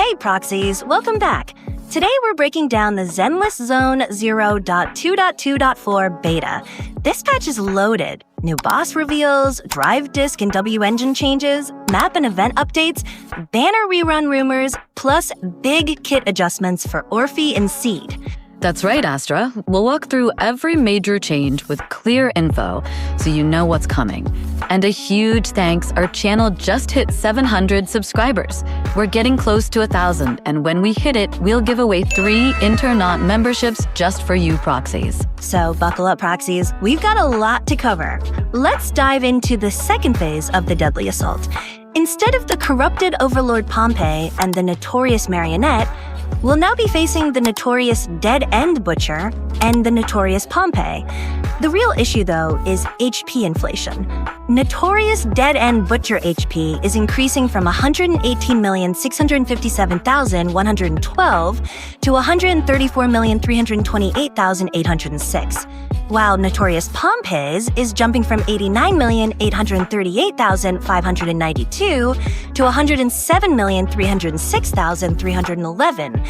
Hey Proxies, welcome back. Today we're breaking down the Zenless Zone 0.2.2.4 beta. This patch is loaded. New boss reveals, drive disk and W engine changes, map and event updates, banner rerun rumors, plus big kit adjustments for Orphie and Seed. That's right, Astra. We'll walk through every major change with clear info so you know what's coming. And a huge thanks, our channel just hit 700 subscribers. We're getting close to 1,000, and when we hit it, we'll give away 3 Internaut memberships just for you Proxies. So buckle up, Proxies. We've got a lot to cover. Let's dive into the second phase of the Deadly Assault. Instead of the corrupted Overlord Pompey and the notorious Marionette, we'll now be facing the notorious Dead End Butcher and the notorious Pompey. The real issue, though, is HP inflation. Notorious Dead End Butcher HP is increasing from 118,657,112 to 134,328,806, while Notorious Pompey's is jumping from 89,838,592 to 107,306,311.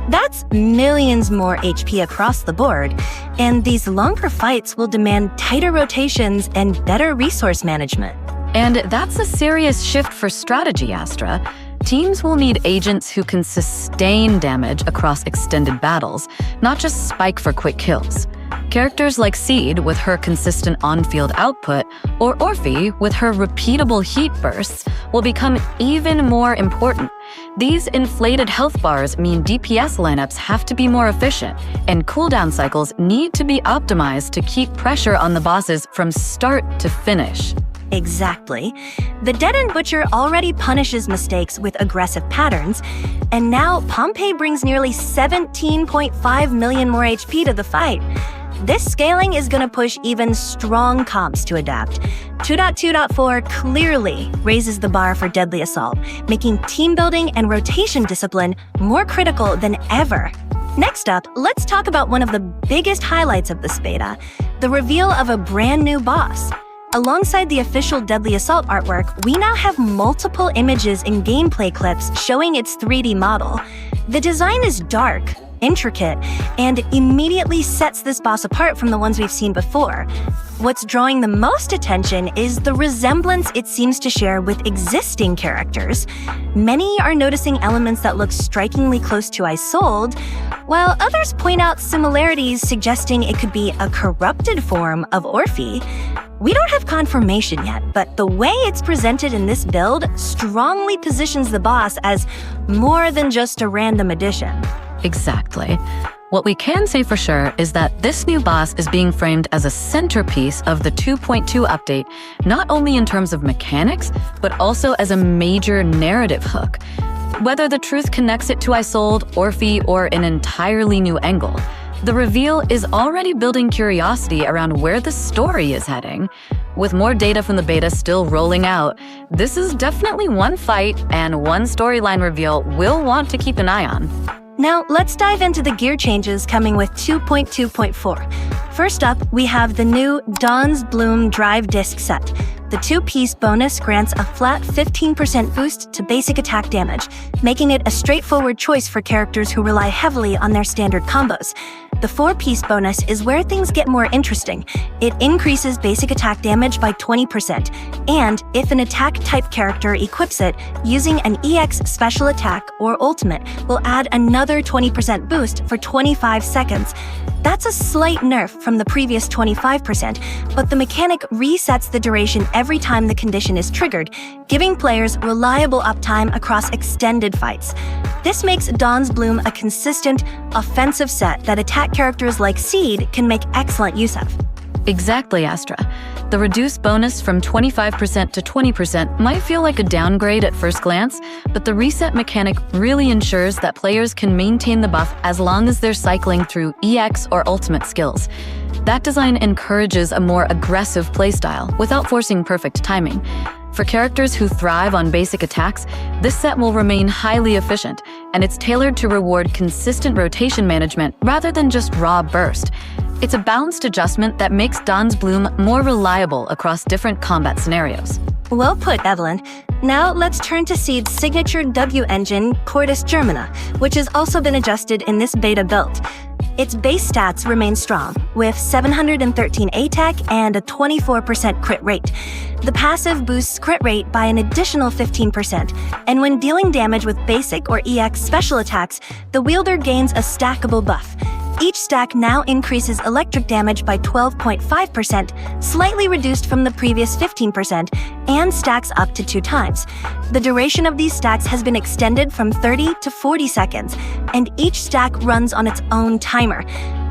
That's millions more HP across the board, and these longer fights will demand tighter rotations and better resource management. And that's a serious shift for strategy, Astra. Teams will need agents who can sustain damage across extended battles, not just spike for quick kills. Characters like Seed with her consistent on-field output, or Orphie with her repeatable heat bursts, will become even more important. These inflated health bars mean DPS lineups have to be more efficient, and cooldown cycles need to be optimized to keep pressure on the bosses from start to finish. Exactly. The Dead End Butcher already punishes mistakes with aggressive patterns, and now Pompey brings nearly 17.5 million more HP to the fight. This scaling is going to push even strong comps to adapt. 2.2.4 clearly raises the bar for Deadly Assault, making team building and rotation discipline more critical than ever. Next up, let's talk about one of the biggest highlights of this beta, the reveal of a brand new boss. Alongside the official Deadly Assault artwork, we now have multiple images and gameplay clips showing its 3D model. The design is dark, intricate, and immediately sets this boss apart from the ones we've seen before. What's drawing the most attention is the resemblance it seems to share with existing characters. Many are noticing elements that look strikingly close to Isolde, while others point out similarities suggesting it could be a corrupted form of Orphie. We don't have confirmation yet, but the way it's presented in this build strongly positions the boss as more than just a random addition. Exactly. What we can say for sure is that this new boss is being framed as a centerpiece of the 2.2 update, not only in terms of mechanics, but also as a major narrative hook. Whether the truth connects it to Isolde, Orphie, or an entirely new angle, the reveal is already building curiosity around where the story is heading. With more data from the beta still rolling out, this is definitely one fight and one storyline reveal we'll want to keep an eye on. Now, let's dive into the gear changes coming with 2.2.4. First up, we have the new Dawn's Bloom Drive Disc set. The 2-piece bonus grants a flat 15% boost to basic attack damage, making it a straightforward choice for characters who rely heavily on their standard combos. The 4-piece bonus is where things get more interesting. It increases basic attack damage by 20%, and if an attack-type character equips it, using an EX special attack or ultimate will add another 20% boost for 25 seconds. That's a slight nerf from the previous 25%, but the mechanic resets the duration every time the condition is triggered, giving players reliable uptime across extended fights. This makes Dawn's Bloom a consistent, offensive set that attack characters like Seed can make excellent use of. Exactly, Astra. The reduced bonus from 25% to 20% might feel like a downgrade at first glance, but the reset mechanic really ensures that players can maintain the buff as long as they're cycling through EX or ultimate skills. That design encourages a more aggressive playstyle without forcing perfect timing. For characters who thrive on basic attacks, this set will remain highly efficient, and it's tailored to reward consistent rotation management rather than just raw burst. It's a balanced adjustment that makes Dawn's Bloom more reliable across different combat scenarios. Well put, Evelyn. Now let's turn to Seed's signature W engine, Cordis Germina, which has also been adjusted in this beta build. Its base stats remain strong, with 713 ATAC and a 24% crit rate. The passive boosts crit rate by an additional 15%, and when dealing damage with basic or EX special attacks, the wielder gains a stackable buff. Each stack now increases electric damage by 12.5%, slightly reduced from the previous 15%, and stacks up to 2 times. The duration of these stacks has been extended from 30 to 40 seconds, and each stack runs on its own timer.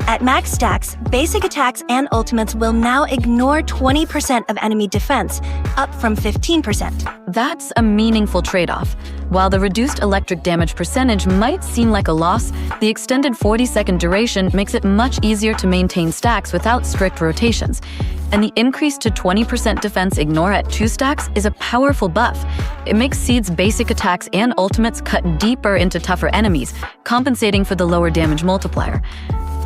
At max stacks, basic attacks and ultimates will now ignore 20% of enemy defense, up from 15%. That's a meaningful trade-off. While the reduced electric damage percentage might seem like a loss, the extended 40-second duration makes it much easier to maintain stacks without strict rotations. And the increase to 20% defense ignore at 2 stacks is a powerful buff. It makes Seed's basic attacks and ultimates cut deeper into tougher enemies, compensating for the lower damage multiplier.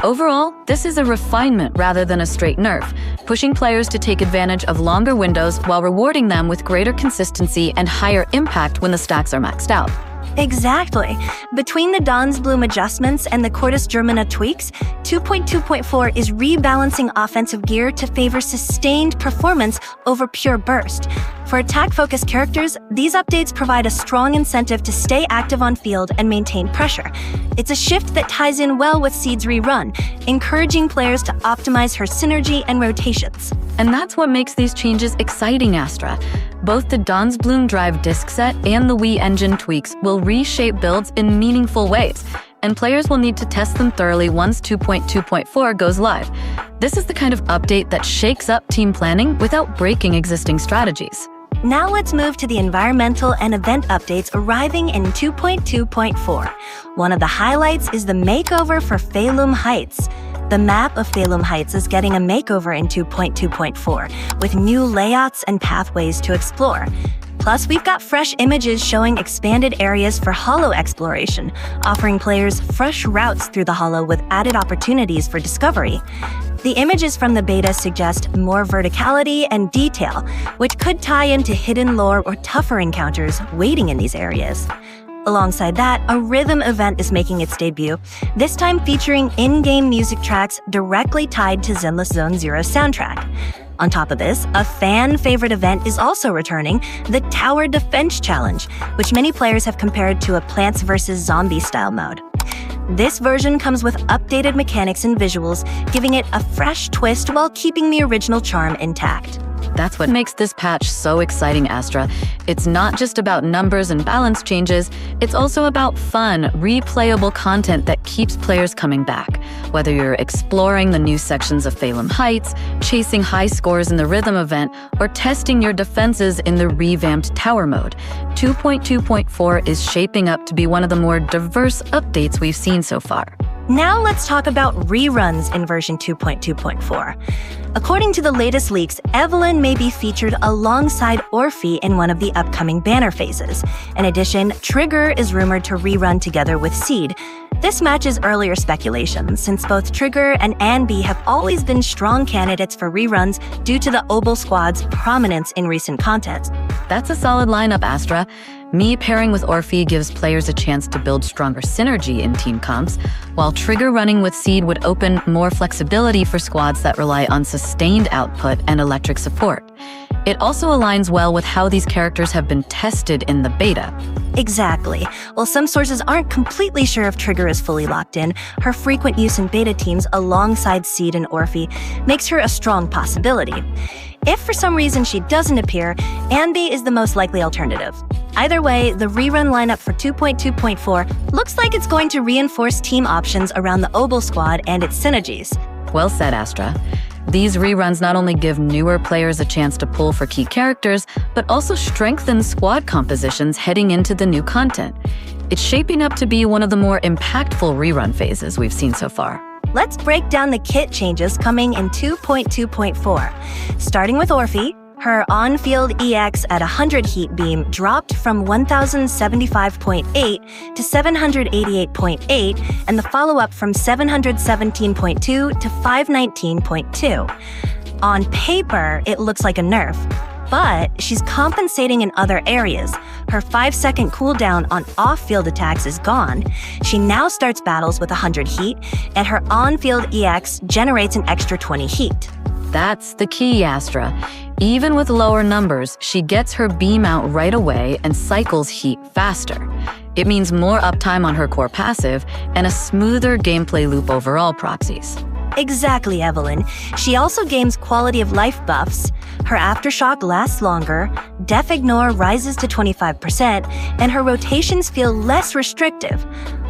Overall, this is a refinement rather than a straight nerf, pushing players to take advantage of longer windows while rewarding them with greater consistency and higher impact when the stacks are maxed out. Exactly. Between the Dawn's Bloom adjustments and the Cordis Germina tweaks, 2.2.4 is rebalancing offensive gear to favor sustained performance over pure burst. For attack-focused characters, these updates provide a strong incentive to stay active on field and maintain pressure. It's a shift that ties in well with Seed's rerun, encouraging players to optimize her synergy and rotations. And that's what makes these changes exciting, Astra. Both the Dawn's Bloom Drive disc set and the Wii engine tweaks will reshape builds in meaningful ways, and players will need to test them thoroughly once 2.2.4 goes live. This is the kind of update that shakes up team planning without breaking existing strategies. Now let's move to the environmental and event updates arriving in 2.2.4. One of the highlights is the makeover for Phalum Heights. The map of Phalum Heights is getting a makeover in 2.2.4, with new layouts and pathways to explore. Plus, we've got fresh images showing expanded areas for Hollow exploration, offering players fresh routes through the Hollow with added opportunities for discovery. The images from the beta suggest more verticality and detail, which could tie into hidden lore or tougher encounters waiting in these areas. Alongside that, a rhythm event is making its debut, this time featuring in-game music tracks directly tied to Zenless Zone Zero's soundtrack. On top of this, a fan-favorite event is also returning, the Tower Defense Challenge, which many players have compared to a Plants vs. Zombies-style mode. This version comes with updated mechanics and visuals, giving it a fresh twist while keeping the original charm intact. That's what makes this patch so exciting, Astra. It's not just about numbers and balance changes, it's also about fun, replayable content that keeps players coming back. Whether you're exploring the new sections of Phalum Heights, chasing high scores in the rhythm event, or testing your defenses in the revamped tower mode, 2.2.4 is shaping up to be one of the more diverse updates we've seen so far. Now let's talk about reruns in version 2.2.4. According to the latest leaks, Evelyn may be featured alongside Orphie in one of the upcoming banner phases. In addition, Trigger is rumored to rerun together with Seed. This matches earlier speculation, since both Trigger and Anby have always been strong candidates for reruns due to the Obel Squad's prominence in recent content. That's a solid lineup, Astra. Me pairing with Orphie gives players a chance to build stronger synergy in team comps, while Trigger running with Seed would open more flexibility for squads that rely on sustained output and electric support. It also aligns well with how these characters have been tested in the beta. Exactly. While some sources aren't completely sure if Trigger is fully locked in, her frequent use in beta teams alongside Seed and Orphie makes her a strong possibility. If for some reason she doesn't appear, Anby is the most likely alternative. Either way, the rerun lineup for 2.2.4 looks like it's going to reinforce team options around the Obel Squad and its synergies. Well said, Astra. These reruns not only give newer players a chance to pull for key characters, but also strengthen squad compositions heading into the new content. It's shaping up to be one of the more impactful rerun phases we've seen so far. Let's break down the kit changes coming in 2.2.4. Starting with Orphie, her on-field EX at 100 heat beam dropped from 1075.8 to 788.8, and the follow-up from 717.2 to 519.2. On paper, it looks like a nerf. But she's compensating in other areas. Her 5-second cooldown on off-field attacks is gone. She now starts battles with 100 heat, and her on-field EX generates an extra 20 heat. That's the key, Astra. Even with lower numbers, she gets her beam out right away and cycles heat faster. It means more uptime on her core passive and a smoother gameplay loop overall, Proxies. Exactly, Evelyn. She also gains quality of life buffs. Her aftershock lasts longer, def ignore rises to 25%, and her rotations feel less restrictive.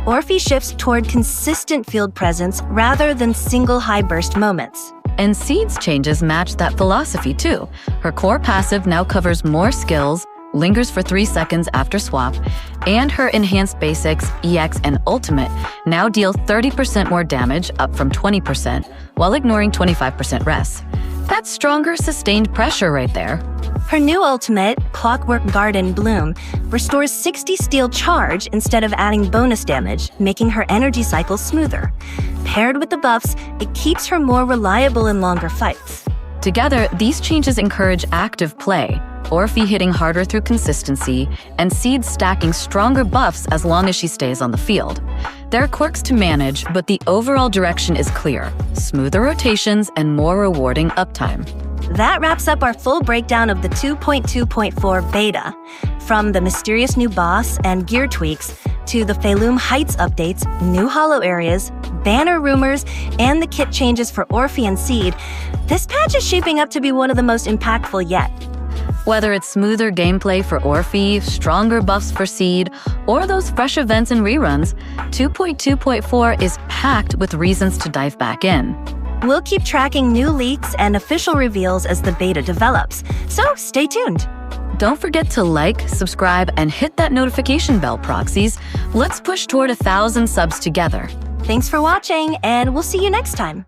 Orphie shifts toward consistent field presence rather than single high burst moments. And Seed's changes match that philosophy too. Her core passive now covers more skills, lingers for 3 seconds after swap, and her enhanced basics, EX, and ultimate now deal 30% more damage, up from 20%, while ignoring 25% rest. That's stronger sustained pressure right there. Her new ultimate, Clockwork Garden Bloom, restores 60 steel charge instead of adding bonus damage, making her energy cycle smoother. Paired with the buffs, it keeps her more reliable in longer fights. Together, these changes encourage active play, Orphie hitting harder through consistency, and Seed stacking stronger buffs as long as she stays on the field. There are quirks to manage, but the overall direction is clear: smoother rotations and more rewarding uptime. That wraps up our full breakdown of the 2.2.4 beta. From the mysterious new boss and gear tweaks, to the Feloom Heights updates, new holo areas, banner rumors, and the kit changes for Orphie and Seed, this patch is shaping up to be one of the most impactful yet. Whether it's smoother gameplay for Orphie, stronger buffs for Seed, or those fresh events and reruns, 2.2.4 is packed with reasons to dive back in. We'll keep tracking new leaks and official reveals as the beta develops, so stay tuned. Don't forget to like, subscribe, and hit that notification bell, Proxies. Let's push toward 1,000 subs together. Thanks for watching, and we'll see you next time.